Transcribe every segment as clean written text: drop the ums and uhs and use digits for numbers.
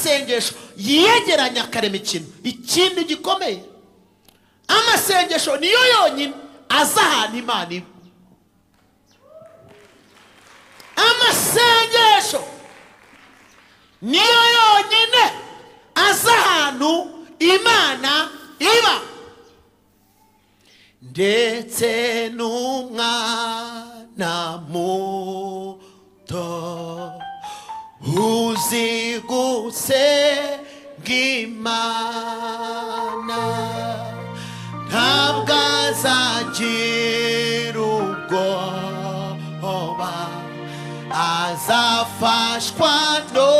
amasengesho yegeranya akarema ikintu ikindi gikomeye. Amasengesho niyo yonyine azahana Imana iba. Amasengesho niyo yonyine azahanu Imana iba. Ndetse n'umwana muto uzi gusenga Imana ntabwo azagira ubwoba, azafashwa no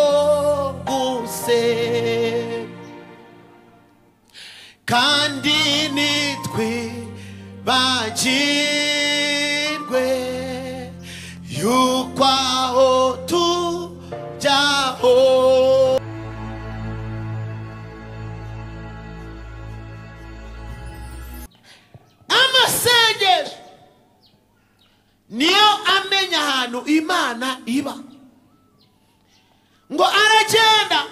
gusenga. Kandi nitwibagirwe yuko aho tujyaho amasengesho niyo amenya ahantu Imana iba. Ngo aragenda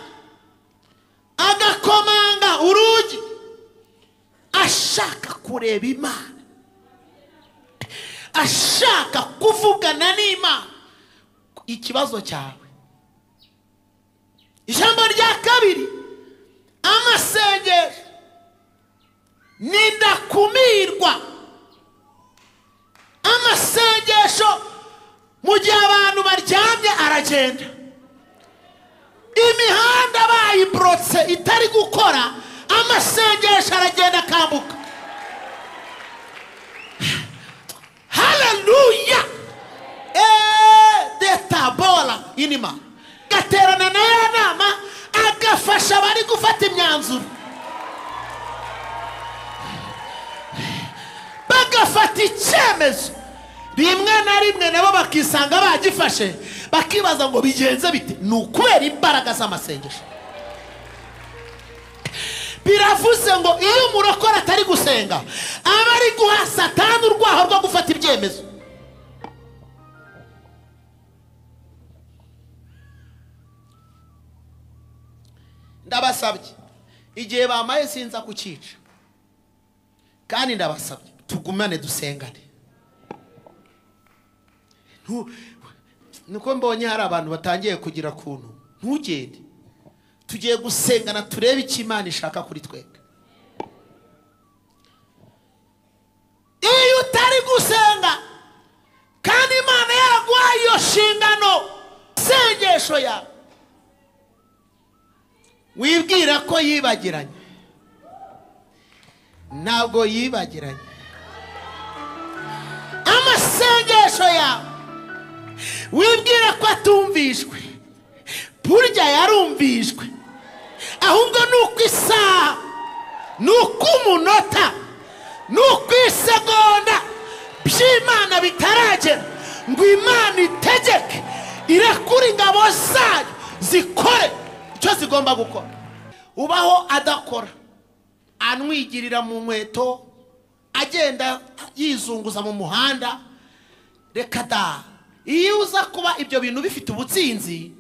agakomanga urugi ashaka kureba Imana, ashaka kuvugana n'Imana ikibazo cyawe. Ijambo rya kabiri, amasengesho nindakumirwa. Amasengesho mu gihe abantu baryamye aragenda, imihanda bayibrotse itari gukora, amasengesho aragenda akambuka. Haleluya. Detabola inima gaterana na ya nama agafasha abari gufata imyanzuro, bagafata icyemezo. Rimwe na rimwe nabo bakisanga bagifashe bakibaza ngo bigenze bite. Ni ukubera imbaraga z'amasengesho. Biravuze ngo iyo umurokora atari gusenga aba ari guha Satani urwaho rwo gufata ibyemezo. Ndabasabye igihe bamaye sinza kucica, kandi ndabasabye tugumane dusengane. Nuko mbonye hari abantu batangiye kugira kuntu, ntugende tugiye gusengana turebe icyo Imana ishaka kuri twebwe. Iyo utari gusenga kandi Imana yaraguhaye iyo nshingano, sengesho yawe wibwira ko yibagiranye. Ntabwo yibagiranye. Amasengesho yawe wibwira ko atumvishwe, burya yarumvishwe. Ahubwo nuko isaha, nuko umunota, nuko isegonda by'Imana bitaragera ngo Imana itegeke irekure ingabo zayo zikore icyo zigomba gukora. Ubaho adakora, anwigirira mu nkweto, agenda yizunguza mu muhanda. Reka da, iyo uza kuba ibyo bintu bifite ubutsinzi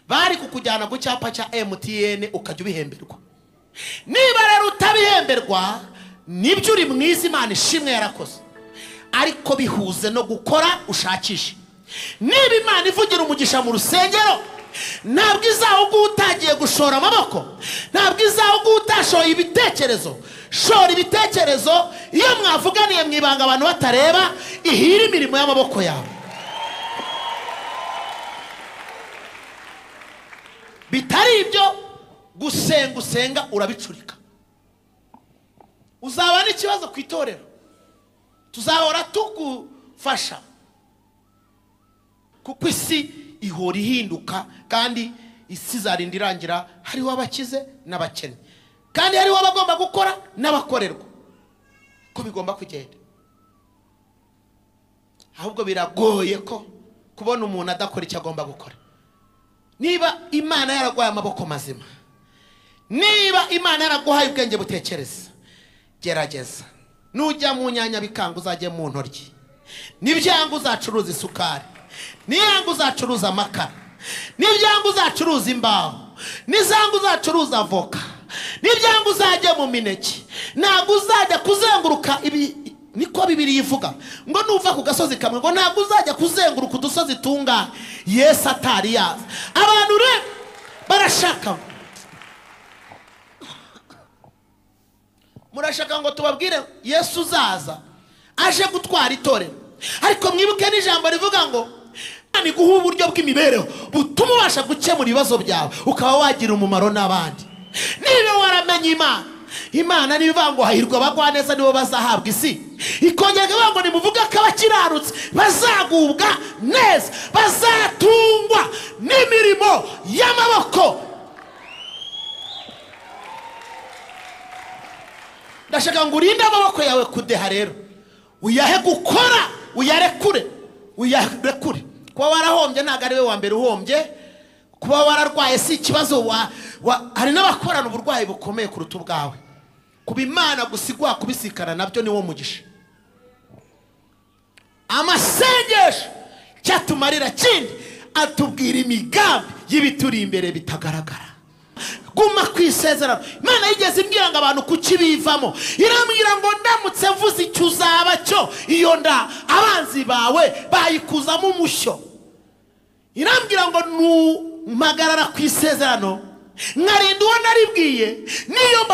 bari kukujyana ku cyapa cya MTN ukajya ubihemberwa. Niba rero utabihemberwa nibyo uri mwiza, Imana ishimwe yarakoze, ariko bihuze no gukora ushakishe. Niba Imana ivugira umugisha mu rusengero, ntabwo izaho utagiye gushora amaboko, ntabwo izaho utashoye ibitekerezo. Shora ibitekerezo, iyo mwavuganiye mwibanga abantu batareba, ihira imirimo y'amaboko yawe. Bitari ibyo gusenga urabicurika. Uzaba n'ikibazo ku itorero, tuzahora tugufasha kuko isi ihora ihinduka, kandi isi izarinda irangira hariho abakize n'abakene, kandi hariho abagomba gukora n'abakorerwa. Ko bigomba kugenda. Ahubwo biragoye ko kubona umuntu adakora icyo agomba gukora. Niba Imana yaraguhaye amaboko mazima, niba Imana yaraguhaye ubwenge butekereza, gerageza. Nujya mu nyanya bikanga uzajye mu ntoryi, nibyanga uzacuruza isukari, niyanga uzacuruza amakara, nibyanga uzacuruza imbaho, nizanga uzacuruza avoka, nibyanga uzajya mu mineke, ntabwo uzajya kuzenguruka niko Bibiliya ivuga ngo nuva ku gasozi kamwe ngo ntabwo uzajya kuzenguruka udusozi tungana Yesu atari yaza. Abantu rero barashaka, murashaka ngo tubabwire Yesu uzaza aje gutwara itorero, ariko mwibuke n'ijambo rivuga ngo ni guha uburyo bw'imibereho butuma ubasha gukemura ibibazo byawe ukaba wagira umumaro n'abandi. Niba waramenye Imana nibivuga ngo hahirwa abagwaneza nibo bazahabwa isi, ikongera ivuga ngo nimuvuga ko abakiranutsi bazagubwa neza, bazatungwa n'imirimo y'amaboko. Ndashaka ngo urinde amaboko yawe kudeha rero, uyahe gukora, uyarekure. Kuba warahombye ntabwo ari we wa mbere uhombye, kuba wararwaye si ikibazo. Hari n'abakorana uburwayi bukomeye kuruta ubwawe. Kuba Imana gusigwa kubisikana nabyo ni wo mugisha. Amasengesho cyatumarira kindi atubwira imigambi y'ibituri imbere bitagaragara. Guma kwisezerano. Imana yigeze imbwira ngo abantu kukibivamo, irambwira ngo ndamutse mvuze icyo uzaba cyo, iyo nda abanzi bawe bayikuzamo umushyo. Irambwira ngo numagarara kwisezerano nkarinda uwo naribwiye, niyo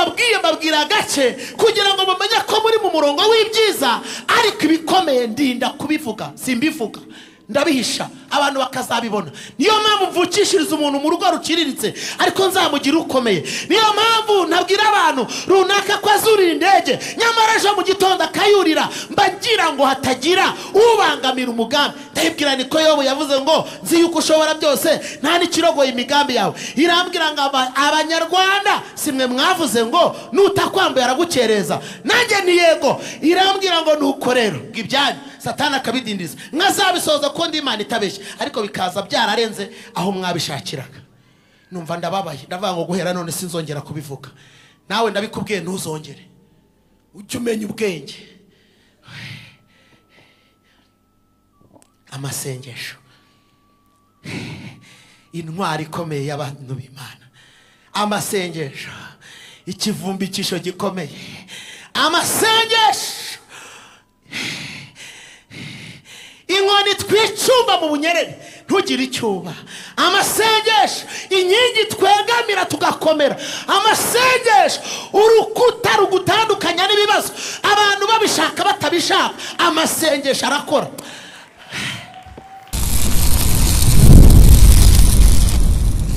mbabwira agace kugira ngo mumenye ko muri mu murongo w'ibyiza, ariko ibikomeye ndinda kubivuga, simbivuga, ndabihisha abantu bakazabibona. Niyo mpamvu mvukishiriza umuntu mu rugo ruciriritse ariko nzamugira ukomeye. Niyo mpamvu nabwira abantu runaka ko azurira indege nyamara ejo mu gitondo akayurira, mbagira ngo hatagira ubangamira umugambi. Ndabibwira niko Yobu yavuze ngo nzi yuko ushobora byose nta n'ikirogoye imigambi yawe. Irambwira ngo abanyarwanda simwe mwavuze ngo nutakwambaye aragukereza, nanjye ni yego. Irambwira ngo nuko rero ibyanyu Satani akabidindiza mwazabisoza ko ndi Imana itabeshya, ariko bikaza byararenze aho mwabishakiraga. Numva ndababaye, ndavuga ngo guhera none sinzongera kubivuga. Nawe ndabikubwiye ntuzongere, ujye umenya ubwenge. Amasengesho intwari ikomeye y'abantu b'Imana. Amasengesho ikivumbikisho gikomeye. Amasengesho inkoni twicumba mu bunyerere ntugire icyuba. Amasengesho inkingi twegamira tugakomera. Amasengesho urukuta rugutandukanya n'ibibazo abantu babishaka batabishaka. Amasengesho arakora.